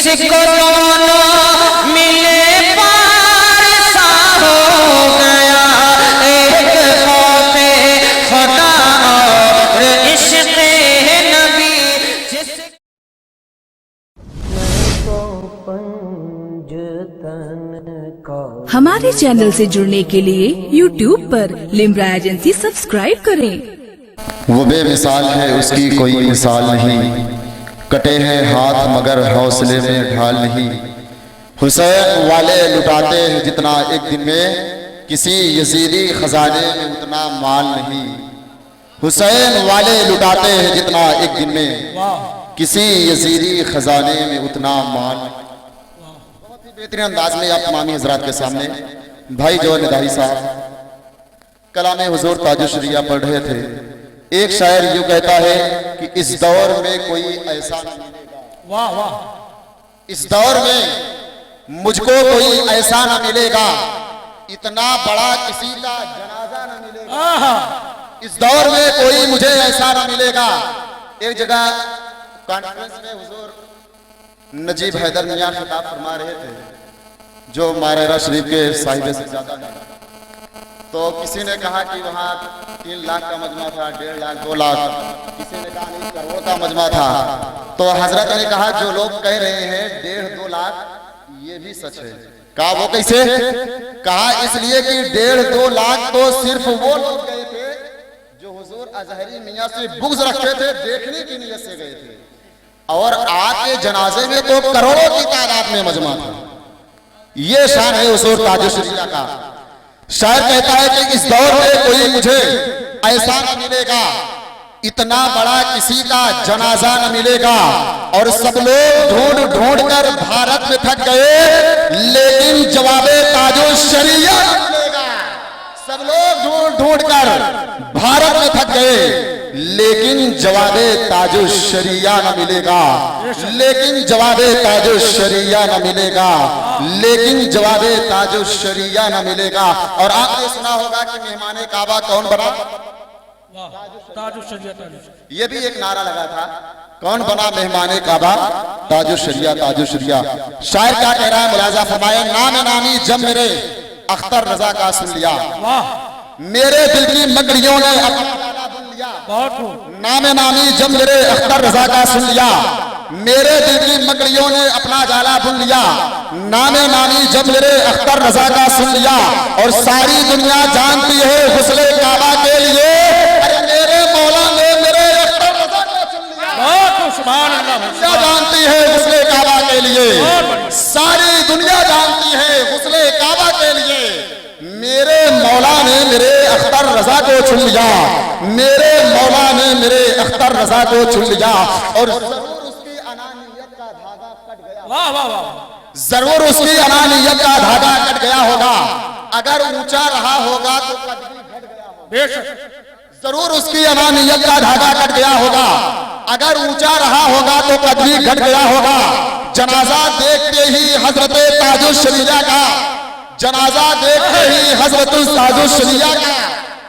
जिसको दोनों मिले पार सा हो गया, एक खौफे खुदा और इश्क़ नबी। हमारे चैनल से जुड़ने के लिए YouTube पर लिम्रा एजेंसी सब्सक्राइब करें। वो बेमिसाल है उसकी कोई मिसाल नहीं, कटे हैं हाथ मगर हौसले में ढाल नहीं। हुसैन वाले लुटाते हैं जितना एक दिन में, किसी यजीदी खजाने में उतना माल नहीं। हुसैन वाले लुटाते हैं जितना एक दिन में, किसी यजीदी खजाने में उतना माल। बहुत ही बेहतरीन अंदाज में आप तमामी हजरात के सामने भाई जो निदाई साहब कलाम हुजूर ताजुश शरिया पढ़ रहे थे। एक शायर यूं कहता है कि इस दौर में कोई ऐसा न मिलेगा, वाह वाह, इस दौर में मुझको कोई ऐसा न मिलेगा, इतना बड़ा किसी का जनाजा न मिलेगा। इस दौर में कोई मुझे ऐसा न मिलेगा। एक जगह कॉन्फ्रेंस में हुजूर नजीब हैदर मियां खिताब फरमा रहे थे, जो मारेरा शरीफ के साहिब से ज्यादा है। तो किसी ने कहा कि वहाँ 3 लाख का मजमा था, 1.5 लाख 2 लाख, किसी ने कहा नहीं करोड़ का मजमा था। तो हजरत ने कहा जो लोग कह रहे हैं 1.5-2 लाख ये भी सच है। कहा वो कैसे? कहा इसलिए कि 1.5-2 लाख तो सिर्फ वो लोग गए थे जो हुजूर अजहरी मियां से बुग़्ज़ रखते थे, देखने की नीयत से गए थे, और आपके जनाजे में तो करोड़ों की तादाद में मजमा था। ये शान है हुजूर ताजुश शरिया का। शायर कहता है कि इस दौर में कोई मुझे ऐसा न मिलेगा, इतना बड़ा किसी का जनाजा न मिलेगा। और सब लोग ढूंढ ढूंढ कर भारत में थक गए, लेकिन जवाबे ताजुश शरिया न मिलेगा। सब लोग ढूंढ ढूंढ कर भारत में थक गए, लेकिन जवाबे ताजुश शरिया न मिलेगा। लेकिन जवाबे ताजुश शरिया न मिलेगा, लेकिन जवाबे ताजुश शरिया न मिलेगा। और आपने सुना होगा कि मेहमाने काबा कौन बना? ताजुश शरिया। ये भी एक नारा लगा था, कौन बना मेहमाने काबा? ताजुश शरिया, ताजुश शरिया। शायर क्या कह रहा है, मुलाजा फरमाए, नाम नामी जब मेरे अख्तर रजा का सुन लिया, मेरे दिल की मगड़ियों ने नामे नामी जब मेरे अख्तर रजा का सुन लिया, मेरे दिल की मगड़ियों ने अपना जाला बुन लिया। नामे नामी जब मेरे अख्तर रजा का सुन लिया, और सारी दुनिया जानती है हुस्ने काबा के लिए, अरे मेरे मौला ने मेरे अख्तर रजा का सुन लिया। सुभान अल्लाह। क्या जानती है हुस्ने काबा के लिए? सारी दुनिया जानती है हुस्ने काबा के लिए। मेरे मौला ने मेरे अख्तर रजा को चुन लिया, मेरे मौला ने मेरे अख्तर रजा को चुन लिया। और जरूर उसकी अनानियत का धागा कट गया, वाह वाह वाह, जरूर उसकी अनानियत का धागा कट गया होगा। अगर ऊंचा रहा होगा तो कदवी घट गया होगा। बेशक जरूर उसकी अनानियत का धागा कट गया होगा, अगर ऊंचा रहा होगा तो कदवी घट गया होगा। जनाजा देखते ही हजरत ताजुश शरिया का, जनाजा देखते ही हजरत ताजुश शरिया का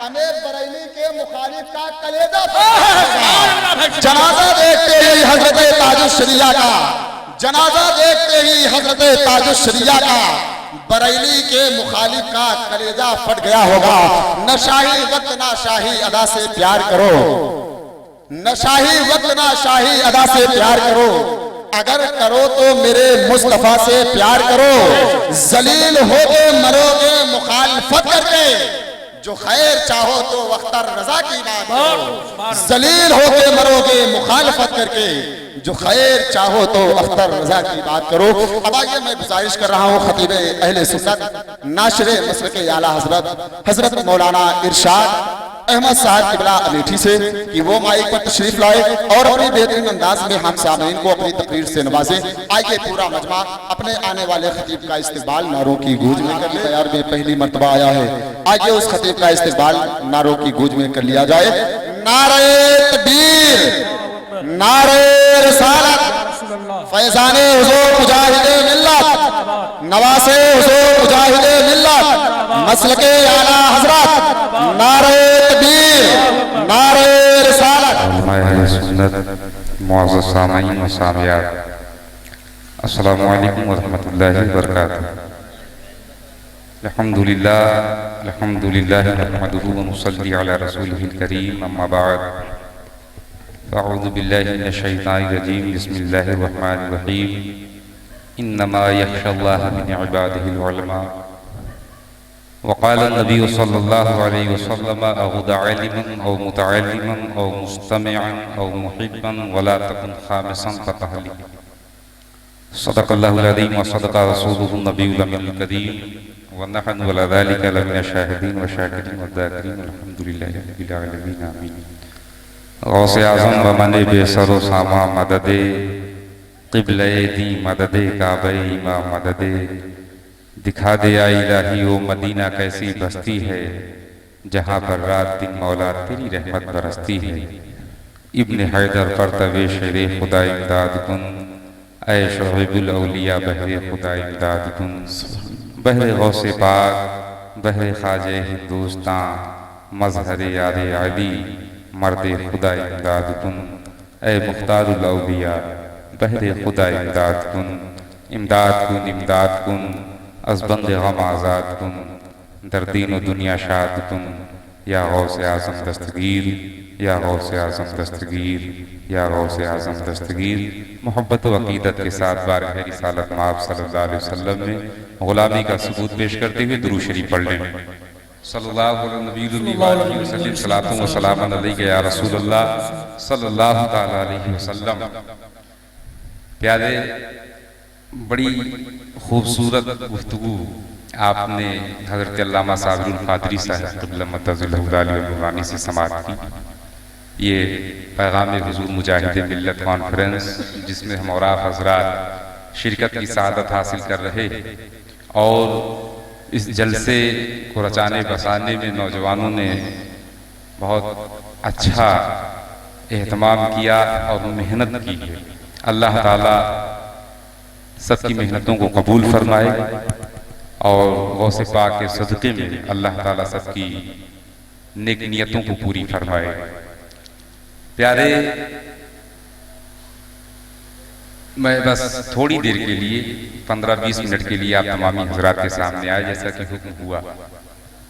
अमीर बरेली के मुखालिफ का कलेजा, जनाजा देखते ही हजरत ताजुश शरिया का, जनाजा देखते ही हजरत ताजुश शरिया का बरेली के मुखालिफ का कलेजा फट गया होगा। न शाही वक्त ना शाही अदा से प्यार करो, न शाही वक्त ना शाही अदा से प्यार करो, अगर करो तो मेरे मुस्तफा से प्यार करो। जलील होगे मरोगे मुखालफत करके, जो खैर चाहो तो अख्तर रजा की बात करो। जलील होगे मरोगे मुखालफत करके, जो खैर चाहो तो अख्तर रजा की बात करो। अब आइए मैं गुजारिश कर रहा हूँ खतीबे अहले सुन्नत नाशिरे मसलके आला हजरत मौलाना इरशाद अहमद साहब किबला अमेठी से कि वो माइक पर तशरीफ लाए और अपने बेहतरीन अंदाज में हम सामईन को अपनी तकरीर से नवाजे। आइए पूरा मजमा अपने आने वाले खतीब का इस्तेमाल नारों की गूंज में कर लिया। यार में पहली मर्तबा आया है, आइए उस खतीब का इस्तेमाल नारों की गूंज में कर लिया जाए। नारे तकबीर, नारे रिसालत, फैजाने हुजूर मुजाहिदे मिल्लत, नवासे हुजूर मुजाहिदे मिल्लत, मसलके आला हजरत, नारे तकबीर, नारे रिसालत। सुन्नत मुअज़्ज़ज़ सामईन व सामियात, अस्सलामु अलैकुम वरहमतुल्लाहि वबरकातुहू। अल्हम्दुलिल्लाह नहमदुहु व नुसल्ली अला रसूलिहिल करीम, अम्मा बाद। अऊज़ु बिल्लाहि मिनश शैतानिर रजीम, बिस्मिल्लाहिर रहमानिर रहीम। इन्नमा यख्शल्लाह मिन इबादिहिल उलमा। वक़ाल नबी सल्लल्लाहु अलैहि वसल्लम अग़ुद आलिमन औ मुतअल्लिमन औ मुस्तमिअन औ मुहिब्बन वला तकुन खामिसन फ़तहली। सदक़ल्लाहुल अज़ीम व सदक़ रसूलुहुन नबियुल अमीनुल करीम व नहनु अला ज़ालिका लमिन शाहिदीन व शाकिरीन व ज़ाकिरीन अल्हम्दुलिल्लाहि रब्बिल आलमीन आमीन। गौसे आज़म व मने बेसरो सामा मददे क़िबले दी मददे काबे इमा मददे। दिखा दे या इलाही ओ मदीना कैसी बस्ती है, जहाँ पर रात दिन मौला तेरी रहमत बरसती है। इब्न हैदर करतवे शेरे खुदा इमदाद कुन, ऐ शुएबुल औलिया बहरे खुदा इमदाद कुन। बहरे गौसे पाक बहरे ख्वाजे हिंदुस्तान, मजहरे यारे अली मर्दे खुदा इमदाद कुन। ऐ मुख्तारुल औलिया बहरे खुदा इमदाद कुन। इमदाद कुन इमदाद कुन, अज़बंद गम आज़ाद कुन, दर्दीन दुनिया शाद कुन। या गौसे आज़म दस्तगीर, या गौसे आज़म दस्तगीर, या गौसे आज़म दस्तगीर। मोहब्बत व अक़ीदत के साथ बारगाह रिसालत माब सल्लल्लाहु अलैहि वसल्लम में ग़ुलामी का सबूत पेश करते हुए दुरूद शरीफ पढ़ लें। सल्लल्लाहु अलैहि वसल्लम, सलातुन व सलामुन अलैका या रसूलल्लाह सल्लल्लाहु तआला अलैहि वसल्लम। प्यारे, बड़ी खूबसूरत गुफ्तगू आपने हज़रत अल्लामा साबिरुल क़ादरी साहब क़िबला मद्दज़िल्लहु नूरानी से समाअत की। ये पैगाम हुज़ूर मुजाहिद मिल्लत कॉन्फ्रेंस, जिसमें हम और आप हज़रात शिरकत की सआदत हासिल कर रहे, और इस जलसे को रचाने बसाने में नौजवानों ने बहुत अच्छा एहतमाम किया और मेहनत की है। अल्लाह ताला सबकी मेहनतों को कबूल फरमाए और गौसे पाक के सदक़े में अल्लाह ताला सबकी नेक नियतों को पूरी फरमाए। प्यारे, मैं बस थोड़ी देर के लिए 15-20 मिनट के लिए आप तमामी हजरात के सामने आए, जैसा कि हुक्म हुआ।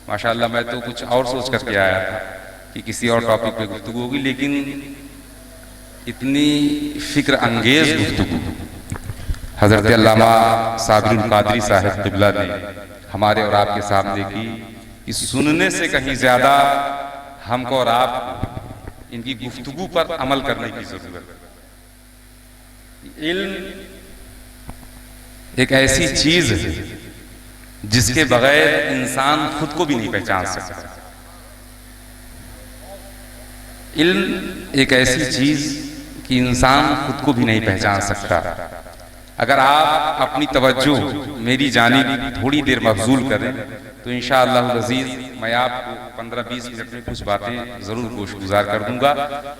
माशाअल्लाह, मैं तो कुछ और सोच करके आया था कि किसी और टॉपिक पे गुफ्तगू होगी, लेकिन इतनी फिक्र अंगेज गुफ्तगू हज़रत अल्लामा साबिरुल क़ादरी साहब क़िबला ने हमारे और आपके सामने की, इस सुनने से कहीं ज़्यादा हमको और आप इनकी गुफ्तगू पर अमल करने की ज़रूरत है। इल्म एक ऐसी चीज़ है जिसके बगैर इंसान खुद को भी नहीं पहचान सकता। इल्म एक ऐसी चीज़ कि इंसान खुद को भी नहीं पहचान सकता। अगर आप अपनी तवज्जो मेरी जानिब थोड़ी देर मबजूल करें तो इंशाअल्लाह अज़ीज़ मैं आपको 15-20 मिनट में कुछ बातें ज़रूर गोशगुजार कर दूंगा।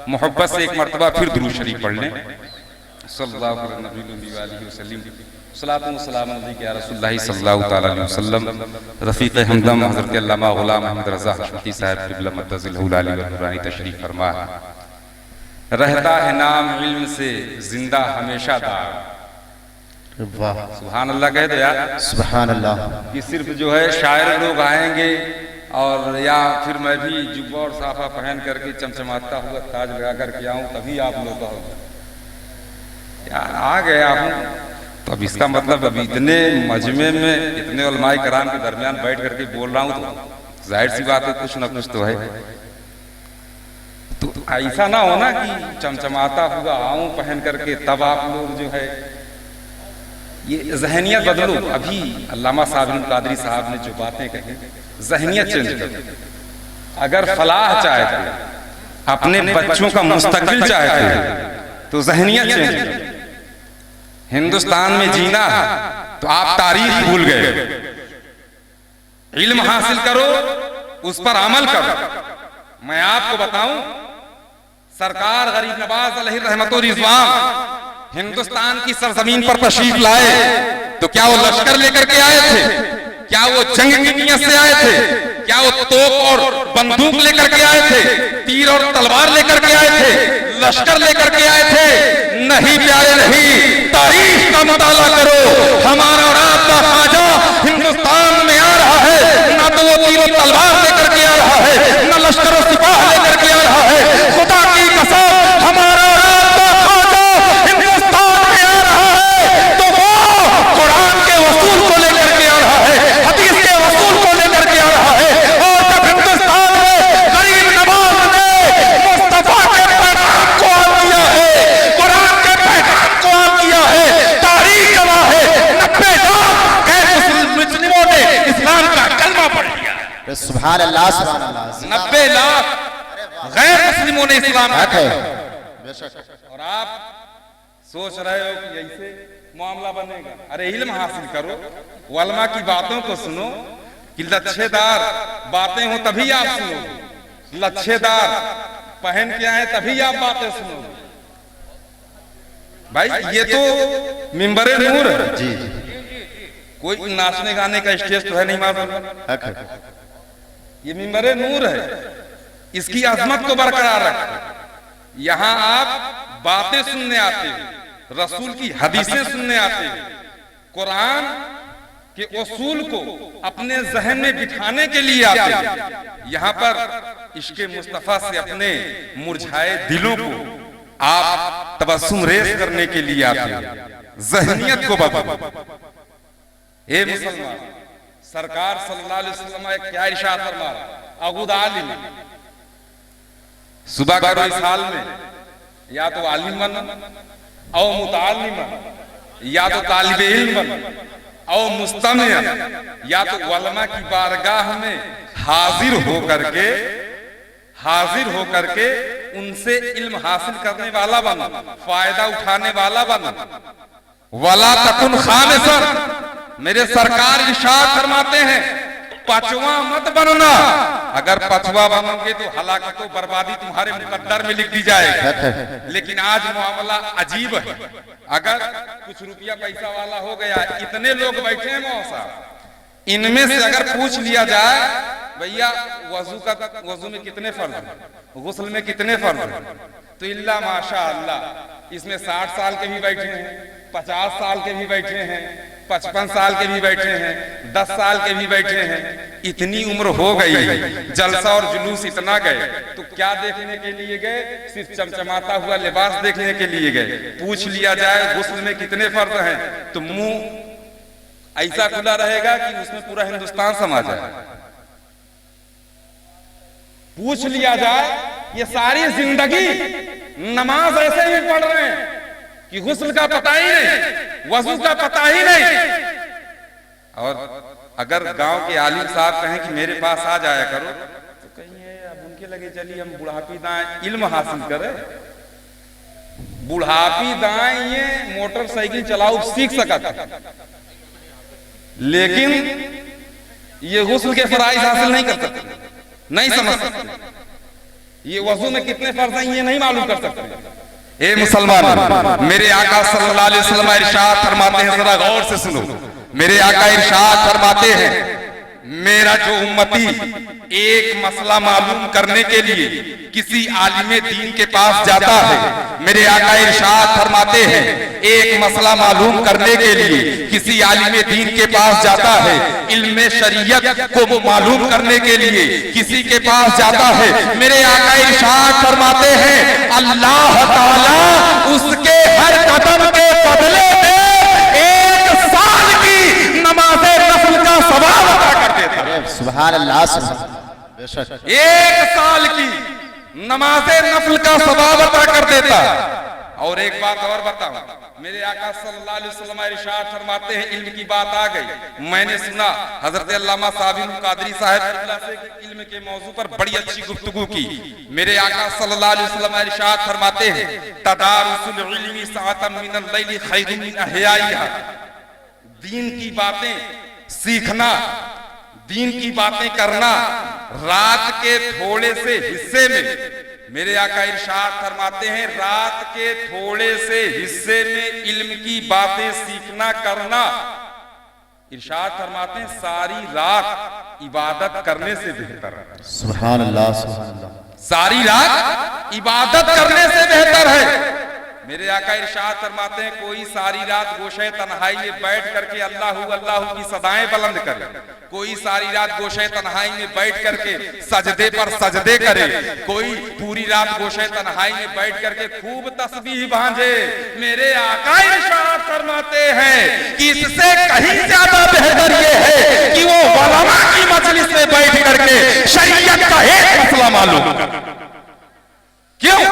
मोहब्बत से एक मरतबा फिर दुरूद शरीफ पढ़ लें। सल्लल्लाहु अलैहि वसल्लम, सलातुन व सलामुन अलैका या रसूलल्लाह सल्लल्लाहु तआला अलैहि वसल्लम। रफ़ीक़ हमदम हज़रत अल्लामा ग़ुलाम अहमद रज़ा हशमती साहब क़िबला मद्दज़िल्लहु नूरानी तशरीफ़ फरमा। रहता है नाम इल्म से जिंदा हमेशा दार। वाह, सुभान अल्लाह कह दो यार, सुभान अल्लाह। कि सिर्फ जो है शायर लोग आएंगे और या फिर मैं भी जुब्बा और साफा पहन करके चमचमाता हुआ ताज लगा करके आऊं तभी आप लोग कहोगे यार आ गए आप। तो अब इसका मतलब अभी इतने मजमे में इतने उलमाए कराम के दरमियान बैठ करके बोल रहा हूं, तो जाहिर सी बात है कुछ ना कुछ तो है। तो ऐसा ना हो ना कि चमचमाता हुआ आऊं पहन करके तब आप लोग जो है, ये ज़हनियत बदलो। अभी अल्लामा साबिरुल क़ादरी साहब ने जो बातें कही, ज़हनियत चेंज करो। अगर फलाह चाहते, अपने बच्चों का मुस्तकबिल चाहते तो ज़हनियत चेंज करो। हिंदुस्तान में जीना तो आप तारीख भूल गए। इल्म हासिल करो, उस पर अमल करो। मैं आपको बताऊं, सरकार गरीब नवाज अलैहि रहमतो रिज़वान हिंदुस्तान की सरजमीन पर तशरीफ लाए तो क्या वो लश्कर लेकर के आए थे? क्या वो जंग की नियत से आए थे? क्या वो तोप और बंदूक लेकर के आए थे? तीर और तलवार लेकर के आए थे? लश्कर लेकर के आए थे। नहीं प्यारे नहीं, तारीख का मुताला करो। हमारा और आपका ख्वाजा हिंदुस्तान में आ रहा है, ना तो वो तीरों तलवार लेकर के आ रहा है, ना लश्कर और सिपाह लेकर के आ रहा है। खुदा की कसम, हमारा और आपका ख्वाजा हिंदुस्तान में आ रहा है तो वो कुरान के वसूल को लेकर के आ रहा है, हदीस के वसूल को लेकर के आ रहा है। और जब हिंदुस्तान में गरीब नवाज ने मुस्तफा के पैगाम को आम किया है, कुरान के पैगाम को आम किया है, तारीख गवाह है 90 लाख गैर मुस्लिमों ने इस्लाम का कलमा पढ़ लिया। सुभान अल्लाह, सुभान अल्लाह। 90 लाख गैर मुस्लिमों ने इस्लाम का और आप सोच रहे हो कि ऐसे मामला बनेगा। अरे इल्म हासिल करो, उलमा की बातों को सुनो कि लच्छेदार बातें हो तभी आप सुनो, लच्छेदार पहन के आए तभी आप बातें सुनो। भाई ये तो मिंबरे नूर है जी, कोई नाचने गाने का स्टेज तो है नहीं मालूम, ये मिंबरे नूर है, इसकी अजमत को बरकरार रखें। यहाँ आप बातें सुनने आते हो, रसूल की हदीसें सुनने आते हो, कुरान के उसूल को अपने जहन में बिठाने के लिए आते हो। यहाँ पर इश्क़े मुस्तफा से अपने मुरझाए दिलों को आप तबस्सुम रेज करने के लिए आते हो, जहनियत को बदलो। ए मुसलमान, सरकार सल्लल्लाहु अलैहि वसल्लम ने क्या इरशाद फरमाया, अगुद आलिम, सुबह करो इस हाल में या तो आलिम बनो और मुतालिम, या तो तालिबे इल्म बनो और मुस्तमी, या तो उलमा की बारगाह में हाजिर होकर के उनसे इल्म हासिल करने वाला बनो, फायदा उठाने वाला बनो। वला तकुन खामिसन, मेरे सरकार इरशाद फरमाते हैं पांचवा मत बनना। अगर पांचवा बनोगे तो हलाकत और बर्बादी तुम्हारे मुकद्दर में लिख दी जाएगी। लेकिन आज मामला अजीब है, अगर कुछ रुपया पैसा वाला हो गया, इतने लोग बैठे हैं मौसा, इनमें से अगर पूछ लिया जाए भैया वजू में कितने फर्ज हैं, गुस्ल में कितने फर्ज हैं, तो इल्ला माशा अल्लाह इसमें 60 साल के भी बैठे हैं, 50 साल के भी बैठे हैं, 55 साल के भी बैठे हैं, 10 साल के भी बैठे हैं। इतनी उम्र हो गई, जलसा और जुलूस इतना गए, तो क्या देखने के लिए गए? सिर्फ चमचमाता हुआ लिबास देखने के लिए गए। पूछ लिया जाए गुस्ल में कितने फर्ज हैं, तो मुंह ऐसा खुला रहेगा कि उसमें पूरा हिंदुस्तान समा जाए। पूछ लिया जाए ये सारी जिंदगी नमाज ऐसे ही पढ़ रहे हैं कि गुस्ल का पता ही नहीं, वजू का पता ही नहीं। और अगर गांव के आलिम साहब कहें कि मेरे पास आ जाया करो, तो कहिए अब उनके लगे चलिए हम बुढ़ापी दाएं इल्म हासिल करें। बुढ़ापी दाएं ये मोटरसाइकिल चलाओ सीख सका था, लेकिन ये गुस्ल के फराइज हासिल नहीं कर सकते, नहीं समझ सकते। ये वजू में कितने फर्ज हैं ये नहीं मालूम कर सकते। ए मुसलमान, मेरे आका सल्लल्लाहु अलैहि वसल्लम इरशाद फरमाते हैं, जरा गौर से सुनो। मेरे आका इरशाद फरमाते हैं, मेरा जो उम्मती एक मसला मालूम करने के लिए किसी आलिमे दीन के पास जाता है, मेरे आका इरशाद फरमाते हैं, एक मसला मालूम करने के लिए किसी आलिमे दीन के पास जाता है, इल्म शरीयत को मालूम करने के लिए किसी के पास जाता है, मेरे आका इरशाद फरमाते हैं अल्लाह ताला उसके हर कदम के बदले में 1 साल की नमाज़े नफल का सवाब अता कर देता है। सुभान अल्लाह, बेशक 1 साल की नमाज़े नफल का सवाब अता कर देता। और एक बात और बताऊं, मेरे आका सल्लल्लाहु अलैहि वसल्लम इरशाद फरमाते हैं, इल्म की बात आ गई, मैंने सुना हजरत अल्लामा साबिर कादरी साहब से इल्म के मौजू पर बड़ी अच्छी गुफ्तगू की। मेरे आका सल्लल्लाहु अलैहि वसल्लम इरशाद फरमाते हैं, तदारुसुल इल्मी साअतम मिनल लैली खैरुम मिन अहयाइहा, दीन की बातें सीखना, दीन की बातें करना रात के थोड़े से हिस्से में, मेरे आका इरशाद फरमाते हैं रात के थोड़े से हिस्से में इल्म की बातें सीखना करना, इरशाद फरमाते हैं सारी रात इबादत करने से बेहतर है। सुभान अल्लाह, सुभान अल्लाह। सारी रात इबादत करने से बेहतर है। मेरे आका इरशाद फरमाते हैं कोई सारी रात गोशे तन्हाई में बैठ करके अल्लाहू अल्लाहू की सदाएं बुलंद करे, कोई सारी रात गोशे तन्हाई में बैठ करके सजदे पर सजदे करे, कोई पूरी रात गोशे तन्हाई में बैठ करके खूब तस्बीह भांजे। मेरे आका इरशाद फरमाते हैं कि इससे कहीं ज्यादा बेहतर ये है कि वो उलमा की मजलिस में बैठ करके शरीयत का एक मसला मालूम करे। क्यों?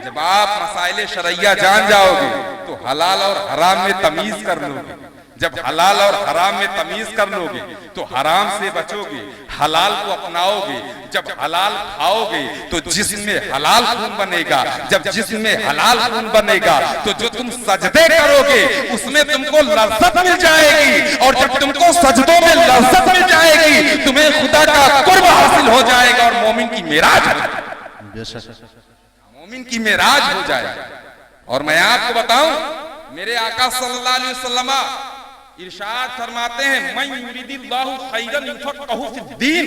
जब आप मसाइले शरइया जान जाओगे तो हलाल और हराम में तमीज कर लोगे। जब हलाल और हराम में तमीज कर लोगे तो हराम से बचोगे, हलाल को अपनाओगे। जब हलाल खाओगे तो जिस्म में हलाल खून बनेगा। जब जिस्म में हलाल खून बनेगा तो जो तुम सजदे करोगे उसमें तुमको लज्जत मिल जाएगी, और जब तुमको सजदों में लज्जत मिल जाएगी तुम्हें खुदा का कुर्ब हासिल हो जाएगा और मोमिन की मेराज मोमिन की मेराज हो जाएगा। और मैं आपको बताऊं, मेरे आका सल्लल्लाहु अलैहि वसल्लम इरशाद फरमाते हैं मन युरिदिल्लाहु खैरन युफक्किहु फिद्दीन,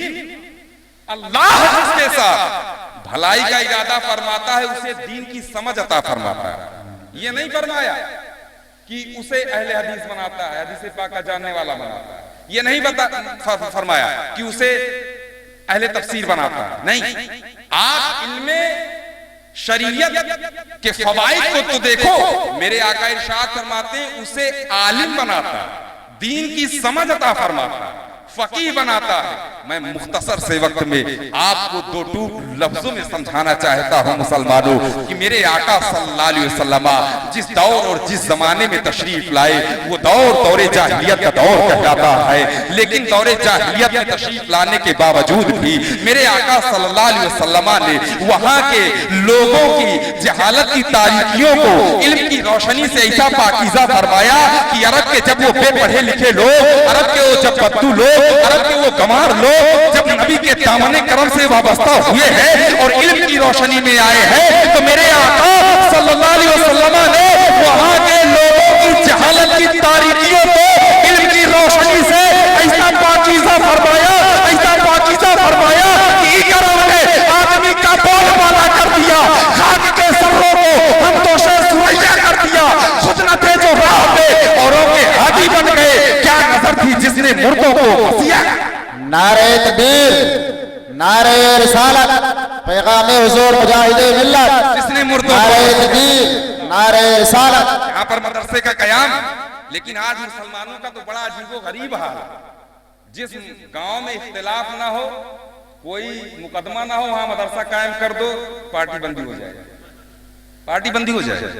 अल्लाह जिसके साथ भलाई का इरादा फरमाता है उसे दीन की समझ अता फरमाता है। ये नहीं फरमाया कि उसे अहले हदीस बनाता है, हदीस पाक का जानने वाला बनाता है। ये नहीं फरमाया कि उसे अहले तफसीर बनाता है। नहीं, आप इल्मे शरीयत के फवाइद को तो देखो। मेरे आका इरशाद फरमाते हैं उसे आलिम बनाता है, दीन की समझ अता फरमाता है, फकीह बनाता है। मैं मुख्तसर से वक्त में आपको दो टूक लफ्जों में समझाना चाहता हूं मुसलमानों कि मेरे आका सल्लल्लाहु अलैहि वसल्लम जिस दौर और जिस जमाने में तशरीफ लाए वो दौर दौरे जाहिलियत का दौर कहलाता है। लेकिन दौरे जाहिलियत में तशरीफ लाने के बावजूद भी मेरे आका सल्लल्लाहु अलैहि वसल्लम ने वहां के लोगों की जहालत की तारीकियों को इल्म की रोशनी से ऐसा पाकीज़ा फरमाया कि अरब के जब वो बेपढ़े लिखे लोग, अरब के वो जब बद्दू लोग, अरब के वो गंवार लोग जब नबी के दामने करम से वाबस्ता हुए हैं और इल्म की रोशनी में आए हैं तो मेरे आका सल्लल्लाहु अलैहि वसल्लम ने वहां के लोगों की जहालत की तारीकियों को इल्म की रोशनी से ऐसा पाकीज़ा फरमाया, ऐसा पाकीज़ा फरमाया कि इकराम ने आदमी का बोल वाला कर दिया, खाक के सर्रों को हम तो से सुरैया कर दिया, खुद न थे जो राह पे औरों के हाथी बन गए। क्या नजर थी जिसने मुर्दों को वसिया। नारे तकबीर, नारे रिसालत, पैगामे हुजूर मुजाहिदे मिल्लत, जिसने मुर्दों नारे तकबीर, नारे रिसालत। यहाँ पर मदरसे का कयाम। लेकिन आज मुसलमानों का तो बड़ा अजीबो गरीब हाल है। जिस गांव में इख्तिलाफ ना हो, कोई मुकदमा ना हो, वहां मदरसा कायम कर दो, पार्टी बंदी हो जाए, पार्टी बंदी हो जाए।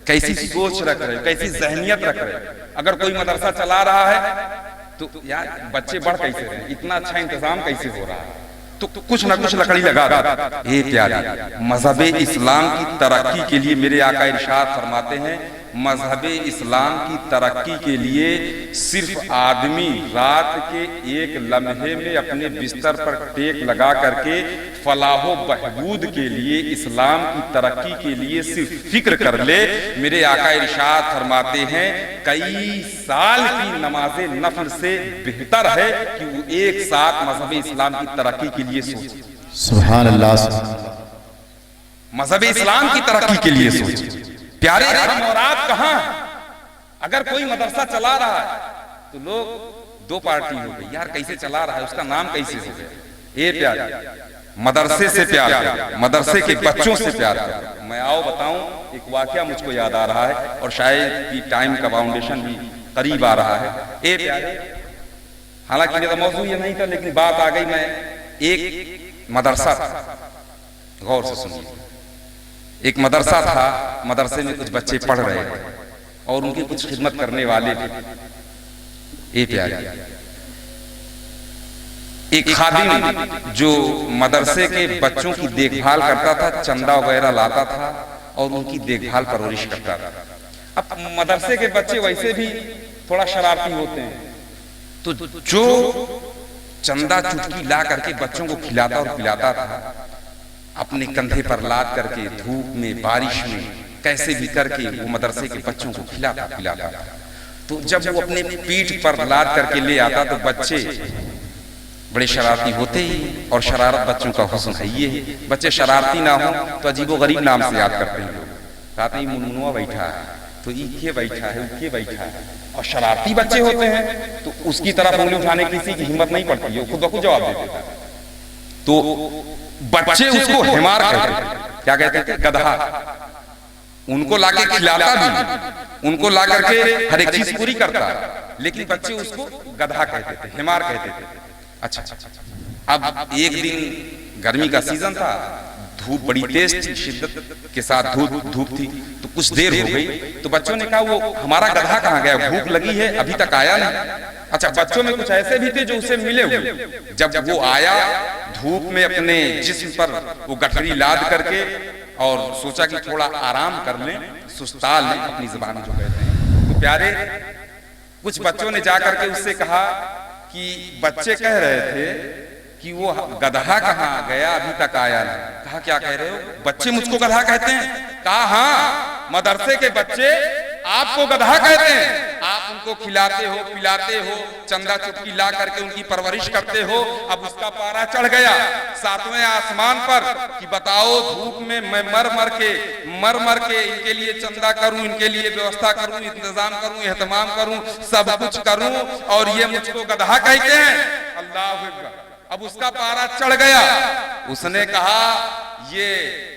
कैसी सोच रख रहे, कैसी जहनियत रख रहे। अगर कोई मदरसा चला रहा है तो यार बच्चे बढ़ कैसे रहे, इतना अच्छा इंतजाम कैसे हो रहा है, तो कुछ ना कुछ लकड़ी लगा। ये प्यारे मजहब इस्लाम की तरक्की के लिए मेरे आका इरशाद फरमाते हैं, मजहब इस्लाम की तरक्की के लिए सिर्फ आदमी रात के एक लम्हे में अपने बिस्तर पर टेक लगा करके फलाहो बहबूद के लिए, इस्लाम की तरक्की के लिए सिर्फ फिक्र कर ले। मेरे आका इरशाद फरमाते हैं कई साल की नमाज़े नफल से बेहतर है कि वो एक साथ मजहब इस्लाम की तरक्की के लिए सोचे। सुभान अल्लाह। मजहब इस्लाम की तरक्की के लिए सोचे। प्यारे हम और आप कहां? अगर कोई मदरसा चला रहा है तो लोग दो पार्टी हो गई, यार कैसे चला रहा है, उसका नाम कैसे हो गया। ये प्यारे मदरसे से प्यार करो, मदरसे के बच्चों से प्यार करो। मैं आओ बताऊं, एक वाकया मुझको याद आ रहा है और शायद कि टाइम का फाउंडेशन भी करीब आ रहा है। ए प्यारे, हालांकि मेरा मौजू ये नहीं था लेकिन बात आ गई। मैं एक मदरसा था, गौर से सुनिए। एक मदरसा था, मदरसे में कुछ बच्चे पढ़ रहे थे और उनकी कुछ खिदमत करने वाले थे। ए प्यारे, एक खादिम जो मदरसे के बच्चों की देखभाल करता था, चंदा वगैरह लाता था और उनकी देखभाल परवरिश करता था। अब मदरसे के बच्चे वैसे भी थोड़ा शरारती होते हैं, तो जो चंदा चुटकी ला करके बच्चों को खिलाता और पिलाता था, अपने कंधे पर लाद करके धूप में बारिश में कैसे भी करके वो मदरसे के बच्चों को खिलाता पिलाता था। तो जब वो अपने पीठ पर लाद करके ले आता तो बच्चे बड़े शरारती होते ही, और शरारत बच्चों का हुस्न है ये है। बच्चे शरारती ना हो तो अजीबोगरीब नाम से याद करते हैं लोग। कहते हैं मुनमुआ बैठा है तो ये बैठा है, ये बैठा है। और शरारती बच्चे होते हैं तो उसकी तरफ उंगली उठाने की किसी की हिम्मत नहीं पड़ती है, खुद ब खुद जवाब देते हैं। तो बच्चे उसको हिमार कहते थे। क्या कहते थे? गधा। उनको लाके खिलाता भी, उनको ला करके हर एक चीज पूरी करता, लेकिन बच्चे उसको गधा कहते थे, हिमार कहते थे। अच्छा, अब एक दिन गर्मी का सीजन था, धूप बड़ी तेज थी, शिद्दत के साथ धूप थी, तो कुछ देर हो गई। तो बच्चों ने कहा वो हमारा गधा कहाँ गया, भूख लगी है अभी तक आया नहीं। अच्छा, बच्चों में कुछ ऐसे भी थे जो उसे मिले हुए। जब वो आया धूप में अपने जिस्म पर वो गठरी लाद करके और सोचा कि थोड़ा आराम कर लें, सुस्ता लें, अपनी ज़बान में जो कहते हैं। तो प्यारे कुछ बच्चों ने जाकर के उससे कहा कि बच्चे कह रहे थे कि वो गधा कहाँ गया अभी तक आया नहीं। कहा क्या कह रहे हो? बच्चे मुझको गधा कहते हैं? कहा हाँ, मदरसे के बच्चे आपको गधा कहते हैं। आप उनको खिलाते हो, पिलाते हो, चंदा चुटकी ला करके उनकी परवरिश करते हो। अब उसका पारा चढ़ गया 7वें आसमान पर कि बताओ धूप में मैं मर मर के इनके लिए चंदा करूं, इनके लिए व्यवस्था करूं, इंतजाम करूं, एहतमाम करूं, सब कुछ करूं, और ये मुझको गधा कहते हैं। अल्लाह अकबर। अब उसका पारा चढ़ गया। उसने कहा ये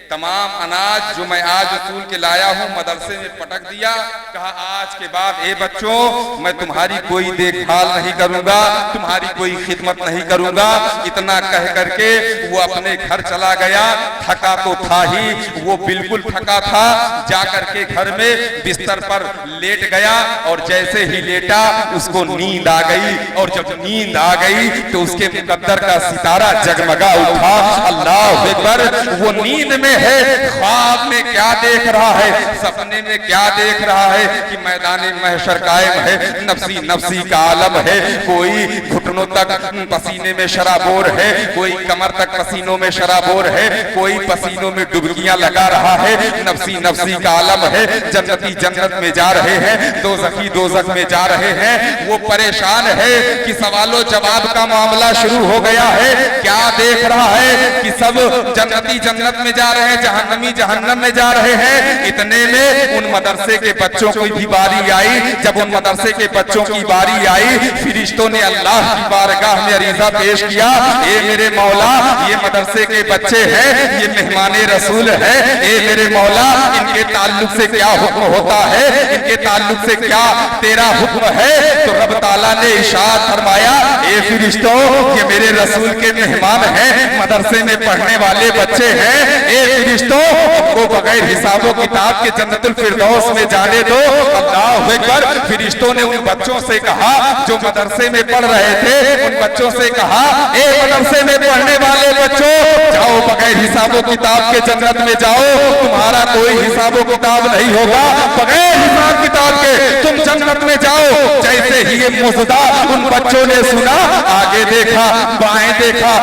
तमाम अनाज जो मैं आज रसूल के लाया हूं मदरसे में पटक दिया। कहा आज के बाद ए बच्चों मैं तुम्हारी कोई देखभाल नहीं करूंगा, तुम्हारी कोई खिदमत नहीं करूंगा। इतना कह करके वो अपने घर चला गया। थका तो था ही, वो बिल्कुल थका था। जाकर के घर में बिस्तर पर लेट गया और जैसे ही लेटा उसको नींद आ गई। और जब नींद आ गई तो उसके मुकद्दर का सितारा जगमगा उठा। अल्लाह अकबर। वो नींद में है, ख्वाब में क्या देख रहा है, सपने में क्या देख रहा है कि मैदान महशर कायम है, नफ्सी नफ्सी का आलम है। कोई घुटनों तक पसीने में शराबोर है, कोई कमर तक पसीनों में शराबोर है, कोई पसीनों में डुबकियां लगा रहा है। नफ्सी नफ्सी का आलम है। जन्नती जन्नत में जा रहे हैं, दोज़खी दोज़ख में जा रहे हैं। वो परेशान है कि सवालों जवाब का मामला शुरू हो गया है। क्या देख रहा है कि सब जन्नती जन्नत में जा रहे हैं, जहन्नमी जहन्नम में जा रहे हैं। इतने में उन मदरसे के बच्चों की भी बारी आई। जब उन मदरसे के बच्चों की बारी आई, फरिश्तों ने अल्लाह की बारगाह में अरीज़ा पेश किया, ए मेरे मौला ये मदरसे के बच्चे हैं, ये मेहमाने रसूल है। ए मेरे मौला इनके ताल्लुक से क्या हुक्म होता है, इनके ताल्लुक से क्या तेरा हुक्म है। तो रब ताला ने इरशाद फरमाया, ए फरिश्तों ये मेरे रसूल के मेहमान हैं, मदरसे में पढ़ने वाले बच्चे हैं। ए फरिश्तों उनको बगैर हिसाबो किताब के जन्नतुल फिरदौस में जाने दो। अल्लाह अकबर। फरिश्तों ने उन बच्चों से कहा जो मदरसे में पढ़ रहे थे, उन बच्चों से कहा ए मदरसे में पढ़ने वाले बच्चों जाओ बगैर हिसाबो किताब के जन्नत में जाओ। तुम्हारा कोई हिसाबो किताब नहीं होगा, बगैर हिसाब किताब के तुम जन्नत में जाओ। जैसे ही ये मुजदा उन बच्चों ने सुना, आगे देखा, बाएं देखा,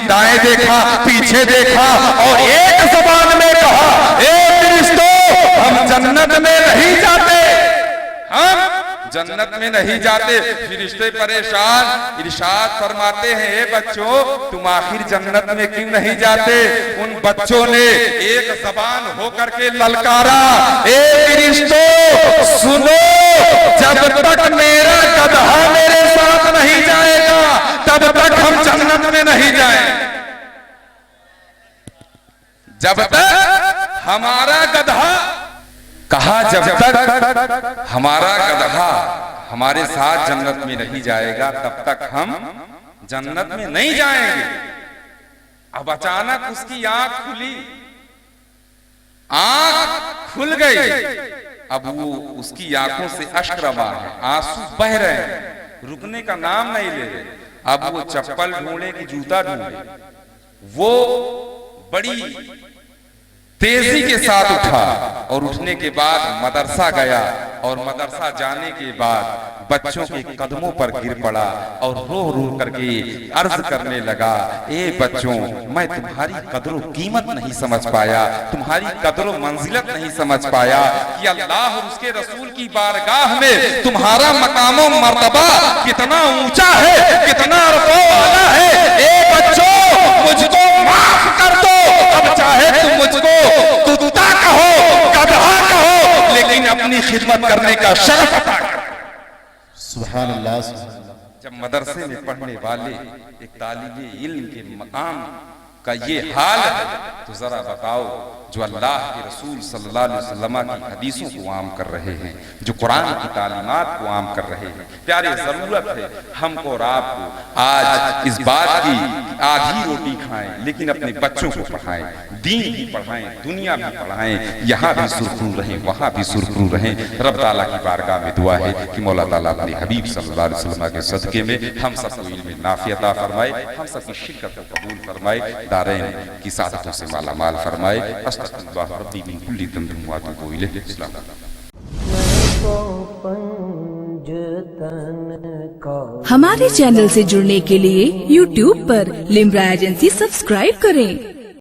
दाएं देखा, पीछे देखा और एक ज़बान में कहा, ए फरिश्तों हम जन्नत में नहीं जाते, हम जन्नत में नहीं जाते। फरिश्ते परेशान। इरशाद फरमाते हैं, ए बच्चों तुम आखिर जन्नत में क्यों नहीं जाते? उन बच्चों ने एक ज़बान होकर के ललकारा, ए फरिश्तों सुनो, जब तक मेरा गधा मेरे साथ नहीं जाएगा तब तक हम जन्नत में नहीं जाएंगे। जब तक हमारा गधा, कहा जब तक हमारा गधा हमारे साथ जन्नत में नहीं जाएगा तब तक हम जन्नत में नहीं जाएंगे। अब अचानक उसकी आंख खुली, आंख खुल गई। अब वो उसकी आंखों से अश्क रवा है, आंसू बह रहे हैं, रुकने का नाम नहीं ले रहे। अब वो चप्पल ढूंढे कि जूता ढूंढे, वो बड़ी तेजी के साथ उठा और उठने के बाद मदरसा गया। और मदरसा जाने के बाद बच्चों के कदमों पर गिर पड़ा और रो रो करके अर्ज करने लगा, ए बच्चों, मैं तुम्हारी कदर कीमत नहीं समझ पाया, तुम्हारी कदर मंजिलत नहीं समझ पाया कि अल्लाह और उसके रसूल की बारगाह में तुम्हारा मकाम और मर्तबा कितना ऊंचा है, कितना रफ़ा है। ए बच्चों, मुझको माफ कर दो, अब चाहे तुम मुझको कुत्ता कहो, गधा कहो, लेकिन अपनी खिदमत करने का शर्फ अता करो। सुभान अल्लाह, सुभान अल्लाह। जब मदरसे में पढ़ने वाले एक तालिबे इल्म के मकाम का ये हाल है, तो जरा बताओ, जो अल्लाह के रसूल सल्लल्लाहु अलैहि वसल्लम की हदीसों को आम कर रहे हैं, जो कुरान की तालीमात को आम कर रहे हैं, प्यारे, जरूरत है हमको और आपको आज इस बात की आधी रोटी खाएं, लेकिन अपने बच्चों को पढ़ाएं, दीन भी पढ़ाएं, दुनिया भी पढ़ाएं, यहाँ भी सुरखरू रहें, वहाँ भी सुरखरू रहें। रब ताला की बारगाह में दुआ है कि मौला ताला अपने हबीब सल्लल्लाहु अलैहि वसल्लम के सदके में हम सबको इल्म नाफ़िअ अता फरमाए, हम सबकी शिरकत को कबूल फरमाए, दारैन की सादतों से माला माल फरमाए। अस्तग़फिरुल्लाह रब्बी मिन कुल्ली ज़ंबिन व अतूबु इलैह। हमारे चैनल से जुड़ने के लिए YouTube पर लिम्रा एजेंसी सब्सक्राइब करें।